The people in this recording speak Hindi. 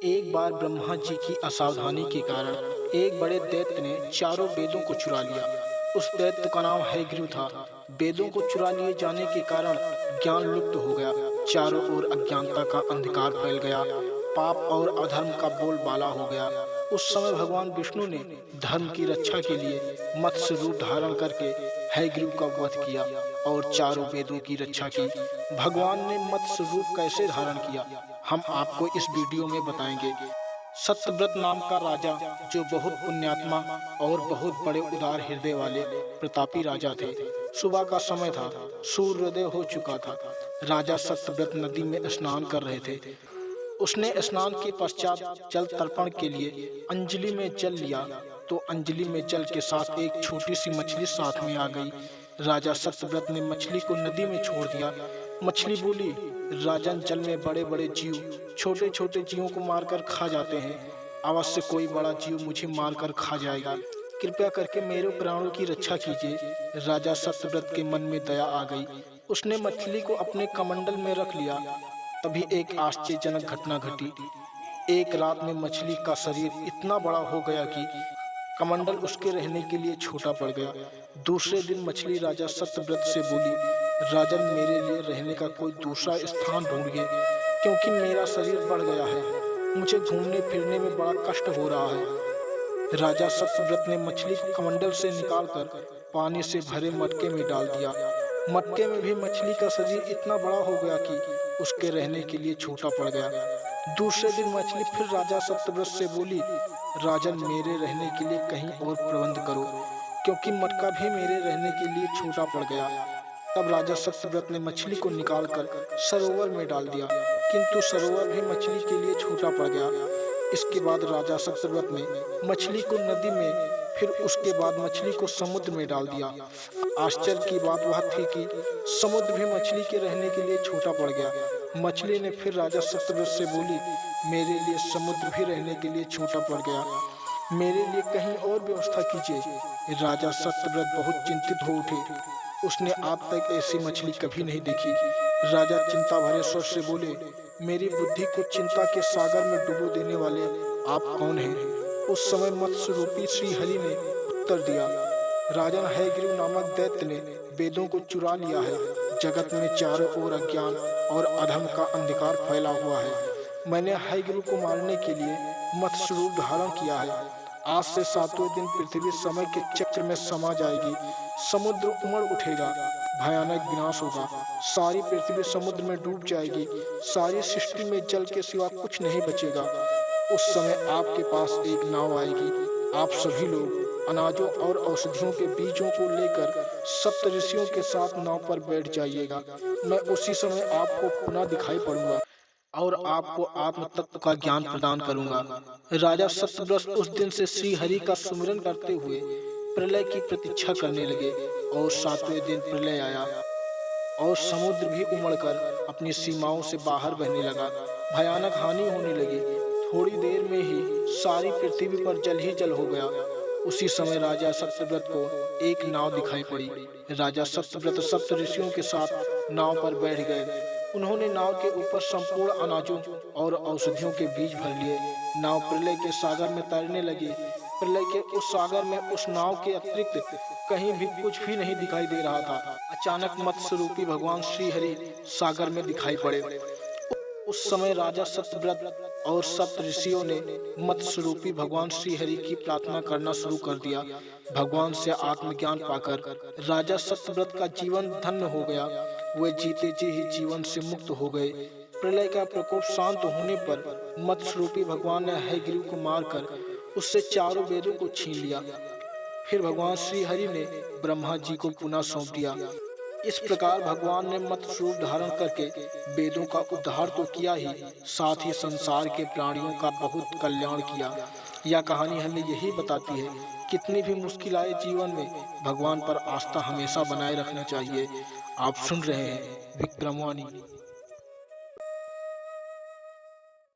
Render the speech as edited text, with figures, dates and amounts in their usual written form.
एक बार ब्रह्मा जी की असावधानी के कारण एक बड़े दैत्य ने चारों वेदों को चुरा लिया। उस दैत्य का नाम हयग्रीव था। वेदों को चुरा लिए जाने के कारण ज्ञान लुप्त हो गया। चारों ओर अज्ञानता का अंधकार फैल गया। पाप और अधर्म का बोलबाला हो गया। उस समय भगवान विष्णु ने धर्म की रक्षा के लिए मत्स्य रूप धारण करके हयग्रीव का वध किया और चारों वेदों की रक्षा की। भगवान ने मत्स्य रूप कैसे धारण किया, हम आपको इस वीडियो में बताएंगे। सत्यव्रत नाम का राजा, जो बहुत पुण्यात्मा और बहुत बड़े उदार हृदय वाले प्रतापी राजा थे। सुबह का समय था, सूर्योदय हो चुका था। राजा सत्यव्रत नदी में स्नान कर रहे थे। उसने स्नान के पश्चात जल तर्पण के लिए अंजलि में जल लिया तो अंजलि में जल के साथ एक छोटी सी मछली साथ में आ गई। राजा सत्यव्रत ने मछली को नदी में छोड़ दिया। मछली बोली, राजन, जल में बड़े बड़े जीव छोटे छोटे जीवों को मारकर खा जाते हैं। अवश्य कोई बड़ा जीव मुझे मारकर खा जाएगा। कृपया करके मेरे प्राणों की रक्षा कीजिए। राजा सत्यव्रत के मन में दया आ गई। उसने मछली को अपने कमंडल में रख लिया। तभी एक आश्चर्यजनक घटना घटी। एक रात में मछली का शरीर इतना बड़ा हो गया कि कमंडल उसके रहने के लिए छोटा पड़ गया। दूसरे दिन मछली राजा सत्यव्रत से बोली, राजन, मेरे लिए रहने का कोई दूसरा स्थान ढूंढिए, क्योंकि मेरा शरीर बढ़ गया है। मुझे घूमने फिरने में बड़ा कष्ट हो रहा है। राजा सत्यव्रत ने मछली को कमंडल से निकालकर पानी से भरे मटके में डाल दिया। मटके में भी मछली का शरीर इतना बड़ा हो गया कि उसके रहने के लिए छोटा पड़ गया। दूसरे दिन मछली फिर राजा सत्यव्रत से बोली, राजन, मेरे रहने के लिए कहीं और प्रबंध करो, क्योंकि मटका भी मेरे रहने के लिए छोटा पड़ गया। तब राजा सत्यव्रत ने मछली को निकालकर सरोवर में डाल दिया, किंतु सरोवर भी मछली के लिए छोटा पड़ गया। इसके बाद राजा सत्यव्रत ने मछली को नदी में, फिर उसके बाद मछली को समुद्र में डाल दिया। आश्चर्य की बात वह थी कि समुद्र भी मछली के रहने के लिए छोटा पड़ गया। मछली ने फिर राजा सत्यव्रत से बोली, मेरे लिए समुद्र भी रहने के लिए छोटा पड़ गया। मेरे लिए कहीं और व्यवस्था कीजिए। राजा सत्यव्रत बहुत चिंतित हो उठे। उसने आज तक ऐसी मछली कभी नहीं देखी। राजा चिंता भरे स्वर से बोले, मेरी बुद्धि को चिंता के सागर में डुबो देने वाले आप कौन हैं? उस समय मत्स्य रूपी श्री हरि ने उत्तर दिया, राजन, हयग्रीव नामक दैत्य ने वेदों को चुरा लिया है। जगत में चारों ओर अज्ञान और अधर्म का अंधकार फैला हुआ है। मैंने हयग्रीव को मारने के लिए मत्स्य रूप धारण किया है। आज से 7वें दिन पृथ्वी समय के चक्र में समा जाएगी। समुद्र उमड़ उठेगा, भयानक विनाश होगा। सारी पृथ्वी समुद्र में डूब जाएगी। सारी सृष्टि में जल के सिवा कुछ नहीं बचेगा। उस समय आपके पास एक नाव आएगी। आप सभी लोग अनाजों और औषधियों के बीजों को लेकर सप्त ऋषियों के साथ नाव पर बैठ जाइएगा। मैं उसी समय आपको पुनः दिखाई पड़ूंगा और आपको आत्म तत्व का ज्ञान प्रदान करूंगा। राजा सत्यव्रत उस दिन से श्री हरि का सुमिरन करते हुए प्रलय की प्रतीक्षा करने लगे और 7वें दिन प्रलय आया और समुद्र भी उमड़कर अपनी सीमाओं से बाहर बहने लगा। भयानक हानि होने लगी। थोड़ी देर में ही सारी पृथ्वी पर जल ही जल हो गया। उसी समय राजा सत्यव्रत को एक नाव दिखाई पड़ी। राजा सत्यव्रत सप्त ऋषियों के साथ नाव पर बैठ गए। उन्होंने नाव के ऊपर संपूर्ण अनाजों और औषधियों के बीज भर लिए। नाव प्रलय के सागर में तैरने लगी। प्रलय के उस सागर में उस नाव के अतिरिक्त कहीं भी कुछ भी नहीं दिखाई दे रहा था। अचानक मत्स्य रूपी भगवान श्री हरि सागर में दिखाई पड़े। उस समय राजा सत्यव्रत और सप्त ऋषियों ने मत्स्य रूपी भगवान श्री हरि की प्रार्थना करना शुरू कर दिया। भगवान से आत्मज्ञान पाकर राजा सत्यव्रत का जीवन धन्य हो गया। वे जीते जी ही जीवन से मुक्त हो गए। प्रलय का प्रकोप शांत होने पर मत्स्य रूपी भगवान ने हयग्रीव को मारकर उससे चारों वेदों को छीन लिया। फिर भगवान श्री हरि ने ब्रह्मा जी को पुनः सौंप दिया। इस प्रकार भगवान ने मत्स्य रूप धारण करके वेदों का उद्धार तो किया ही, साथ ही संसार के प्राणियों का बहुत कल्याण किया। यह कहानी हमें यही बताती है, कितनी भी मुश्किल आए जीवन में भगवान पर आस्था हमेशा बनाए रखना चाहिए। आप सुन रहे हैं विक्रमवाणी।